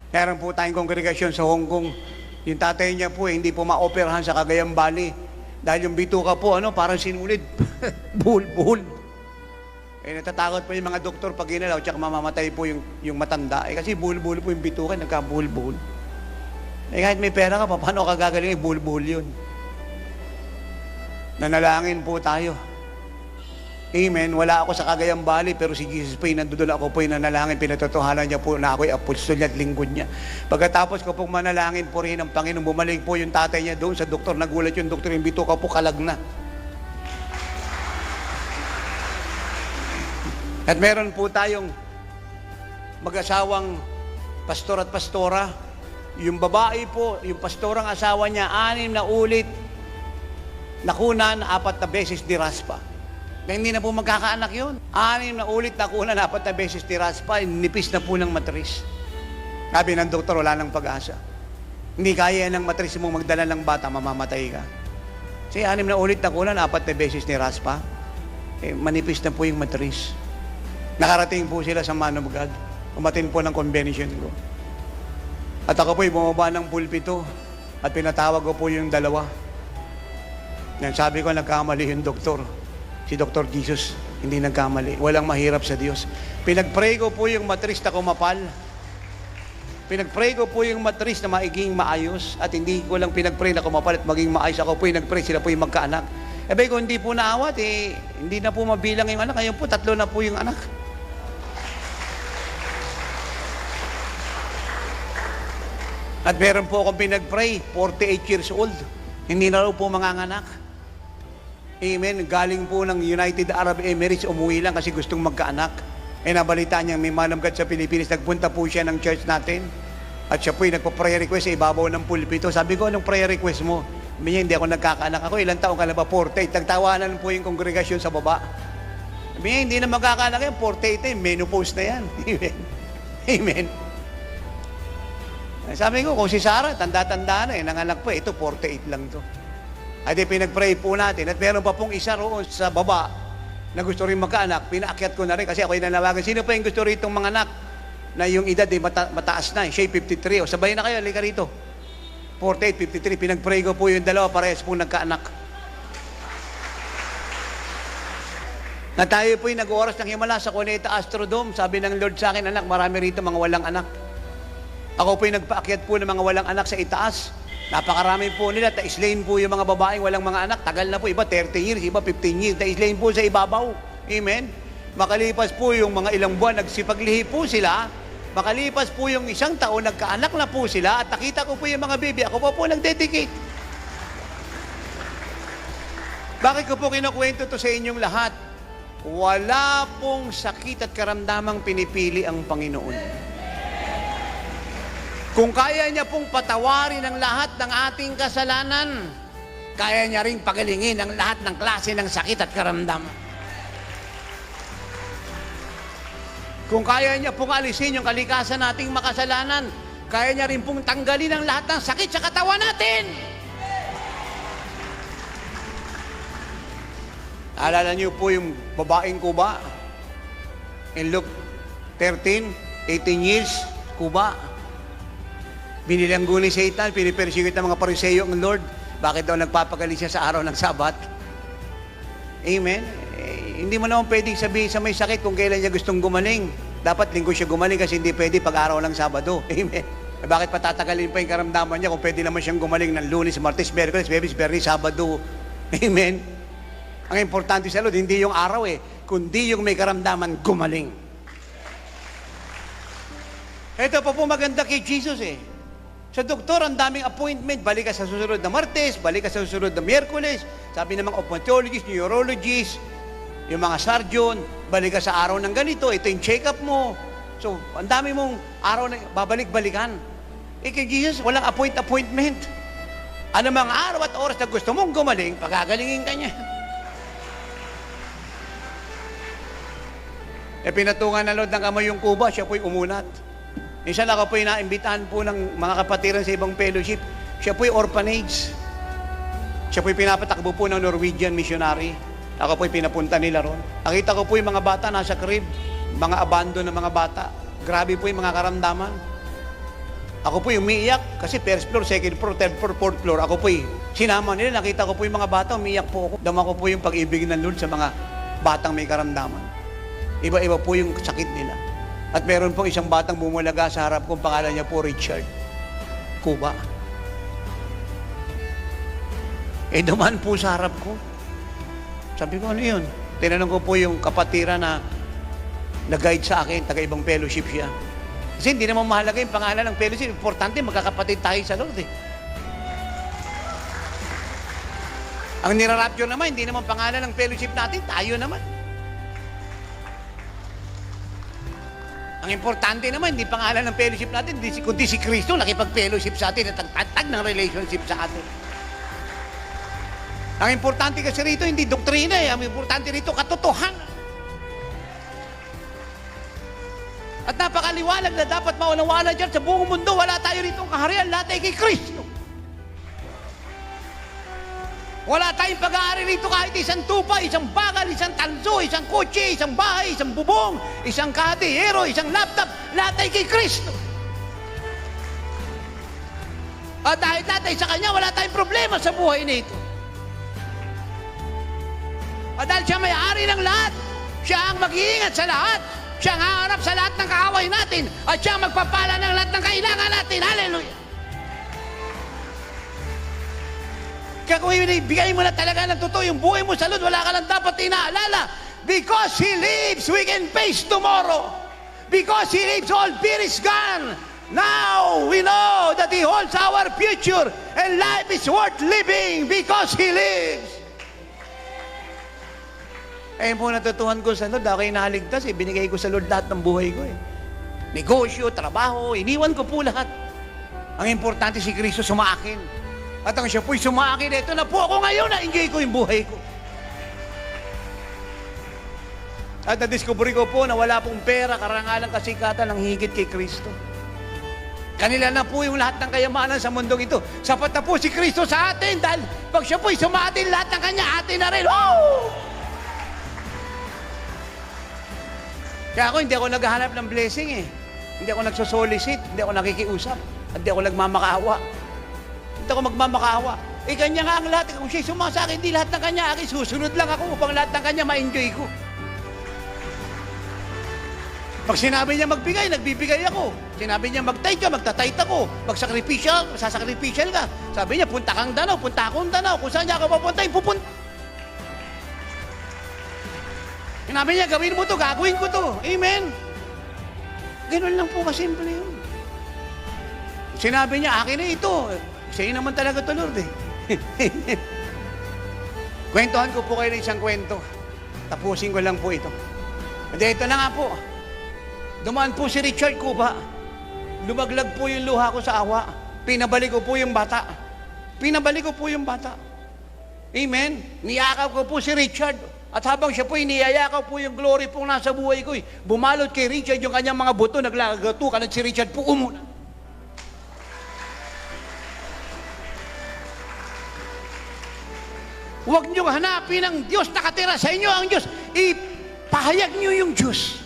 Meron po tayong kongregasyon sa Hong Kong. Yung tatay niya po, hindi po ma-operahan sa Cagayan Valley. Dahil yung bituka po, parang sinulid. Buhol-buhol. Natatakot po yung mga doktor pag ginalaw, tsaka mamamatay po yung matanda. Kasi buhol-buhol po yung bituka, nagka-buhol-buhol. Kahit may pera ka, paano ka gagaling? Buhol-buhol yun. Nanalangin po tayo. Amen. Wala ako sa Cagayan Valley, pero si Jesus po, nandoon ako po, nanalangin, pinatotohanan niya po na ako'y apostol niya at lingkod niya. Pagkatapos ko pong manalangin po rin ng Panginoon, bumalik po yung tatay niya doon sa doktor, nagulat yung doktor, yung bituka po kalag na. At meron po tayong mag-asawang pastor at pastora. Yung babae po, yung pastorang asawa niya, 6 na ulit, nakunan, 4 na beses diraspa. Kaya hindi na po magkakaanak yun. 6 na ulit nakunan, 4 na beses diraspa, nipis na po ng matris. Sabi ng doktor, wala nang pag-asa. Hindi kaya ng matris mo magdala ng bata, mamamatay ka. Kasi 6 na ulit nakunan, 4 na beses diraspa, manipis na po yung matris. Nakarating po sila sa Man of God. Umatin po ng convention ko. At ako po'y bumaba ng pulpito at pinatawag ko po yung dalawa. Yan, sabi ko, nagkamali yung doktor. Si Dr. Jesus, hindi nagkamali. Walang mahirap sa Diyos. Pinagpray ko po yung matris na kumapal. Pinagpray ko po yung matris na maging maayos. At hindi ko lang pinagpray na kumapal at maging maayos. Ako po yung nagpray, sila po yung magkaanak. Kung hindi po naawat, hindi na po mabilang yung anak. Ngayon po, 3 na po yung anak. At meron po akong pinag-pray, 48 years old. Hindi na raw po manganganak. Amen. Galing po ng United Arab Emirates, umuwi lang kasi gustong magkaanak. Nabalitaan niya may Man of God sa Pilipinas. Nagpunta po siya ng church natin. At siya po'y nagpa-prayer request sa ibabaw ng pulpito. Sabi ko, anong prayer request mo? Sabi niya, hindi ako nagkakaanak. Ako, ilang taong ka na ba? 48. Nagtawanan po yung kongregasyon sa baba. Sabi niya, hindi na magkakaanak yan. 48 menopause na yan. Amen. Amen. Sabi ko, kung si Sarah, tanda-tanda na nanganak po, ito 48 lang to. Ay di pinag-pray po natin. At meron pa pong isa roon sa baba na gusto rin magkaanak. Pinaakyat ko na rin kasi ako'y nanawagan. Sino pa yung gusto rin itong mga anak na yung edad mataas na, siya'y 53. O sabay na kayo, halika rito. 48, 53. Pinag-pray ko po yung dalawa, parehas po nagkaanak. Na tayo po'y nag-oras ng himala sa Cuneta Astrodome. Sabi ng Lord sa akin, anak, marami rito mga walang anak. Ako po'y nagpaakyat po ng mga walang anak sa itaas. Napakarami po nila. Taislain po yung mga babaeng walang mga anak. Tagal na po. Iba 30 years, iba 15 years. Taislain po sa ibabaw. Amen? Makalipas po yung mga ilang buwan, nagsipaglihi po sila. Makalipas po yung 1 taon, nagkaanak na po sila. At nakita ko po yung mga baby. Ako po nag-dedicate. Bakit ko po kinukwento to sa inyong lahat? Wala pong sakit at karamdamang pinipili ang Panginoon. Kung kaya niya pong patawarin ang lahat ng ating kasalanan, kaya niya ring pagalingin ang lahat ng klase ng sakit at karamdaman. Kung kaya niya pong alisin yung kalikasan nating makasalanan, kaya niya rin pong tanggalin ang lahat ng sakit sa katawan natin. Alala niyo po yung babaeng Kuba? In Luke 13, 18 years, Kuba. Binilanggo ni Satan, pinipersecute ng mga Pariseo ang Lord. Bakit daw nagpapagali siya sa araw ng Sabat? Amen? Hindi mo naman pwedeng sabihin sa may sakit kung kailan niya gustong gumaling. Dapat linggo siya gumaling kasi hindi pwede pag araw ng Sabado. Amen? Bakit patatagalin pa yung karamdaman niya kung pwede naman siyang gumaling ng Lunes, Martes, Miyerkules, Biyernes, Biyernes, Sabado? Amen? Ang importante sa Lord, hindi yung araw kundi yung may karamdaman gumaling. Ito pa po maganda kay Jesus Sa doktor, ang daming appointment. Balik ka sa susunod na Martes, balik ka sa susunod na Miyerkules. Sabi ng mga ophthalmologists, neurologists, yung mga surgeon, balik ka sa araw ng ganito, ito yung check-up mo. So, ang dami mong araw na babalik-balikan. Kay Jesus, walang appointment. Ano mga araw at oras na gusto mong gumaling, pagagalingin ka niya. Pinatungan na Lord ng kamay yung Kuba, siya po'y umunat. Minsan ako po'y naimbitahan po ng mga kapatiran sa ibang fellowship. Siya po'y orphanage. Siya po'y pinapatakbo po ng Norwegian missionary. Ako po'y pinapunta nila ron. Nakita ko po yung mga bata nasa crib, mga abandon ng mga bata. Grabe po yung mga karamdaman. Ako po yung umiiyak kasi first floor, second floor, third floor, fourth floor. Ako po sinama nila, nakita ko po yung mga bata, umiiyak po ako. Dama ko po yung pag-ibig ng Lord sa mga batang may karamdaman. Iba-iba po yung sakit nila. At meron pong isang batang bumulaga sa harap kong pangalan niya po Richard Cuba. Dumaan po sa harap ko. Sabi ko, ano yun? Tinanong ko po yung kapatira na nag-guide sa akin, taga-ibang fellowship siya. Kasi hindi naman mahalaga yung pangalan ng fellowship. Importante, magkakapatid tayo sa Lord Ang nirarapture naman, hindi naman pangalan ng fellowship natin, tayo naman. Ang importante naman, hindi pangalan ng fellowship natin, kundi si Kristo nakipag-fellowship sa atin at nagtatag ng relationship sa atin. Ang importante kasi rito, hindi doktrina Ang importante rito, katotohanan. At napakaliwanag na dapat maunawaan dyan sa buong mundo. Wala tayo rito ang kaharian, lahat ay kay Kristo. Wala tayong pag-aari rito kahit isang tupa, isang bagal, isang tanso, isang kotse, isang bahay, isang bubong, isang kadihero, isang laptop, lahat ay kay Kristo. At dahil lahat ay sa Kanya, wala tayong problema sa buhay nito. At dahil siya may-ari ng lahat, siya ang mag-iingat sa lahat, siya ang haharap sa lahat ng kaaway natin, at siya ang magpapala ng lahat ng kailangan natin. Hallelujah! Kaya kung ibigay mo na talaga ng totoo yung buhay mo sa Lord, wala ka lang dapat inaalala. Because He lives, we can face tomorrow. Because He lives, all fear is gone. Now we know that He holds our future, and life is worth living because He lives. Po natutuhan ko sa Lord, ako ay naligtas, binigay ko sa Lord lahat ng buhay ko Negosyo, trabaho, iniwan ko po lahat. Ang importante si Kristo sumaakin. At ang siya po'y sumaakin, ito na po ako ngayon, na-enjoy ko yung buhay ko. At na-discover ko po na wala pong pera, karangalan, kasikatan ng higit kay Kristo. Kanila na po yung lahat ng kayamanan sa mundong ito. Sapat na po si Kristo sa atin dahil pag siya po'y sumaatin, lahat ng Kanya, atin na rin. Oh! Kaya ako, hindi ako naghahanap ng blessing Hindi ako nagsosolicit, hindi ako nakikiusap, hindi ako nagmamakaawa. Hindi ako magmamakaawa. Kanya nga ang lahat. Kung siya'y sumasa akin, hindi lahat ng Kanya akin. Susunod lang ako upang lahat ng Kanya ma-enjoy ko. Pag sinabi niya magbigay, nagbibigay ako. Sinabi niya mag-tithe ka, magta-tithe ako. Mag-sacrificial, sasacrificial ka. Sabi niya, punta kang Danau, punta akong Danau. Kung saan niya ako papunta, pupunta. Sinabi niya, gawin mo to, gagawin ko to. Amen? Ganun lang po kasimple yun. Sinabi niya, akin na ito. Sa'yo naman talaga to, Lord Kwentuhan ko po kayo ng isang kwento. Tapusin ko lang po ito. Hindi, ito na nga po. Dumaan po si Richard Cuba. Lumaglag po yung luha ko sa awa. Pinabalik ko po yung bata. Pinabalik ko po yung bata. Amen? Niyakaw ko po si Richard. At habang siya po niyayakaw po yung glory pong nasa buhay ko bumalot kay Richard yung kanyang mga buto, naglagatukan at si Richard po umuna. Huwag niyong hanapin ang Diyos nakatira sa inyo. Ang Diyos, ipahayag niyo yung Diyos.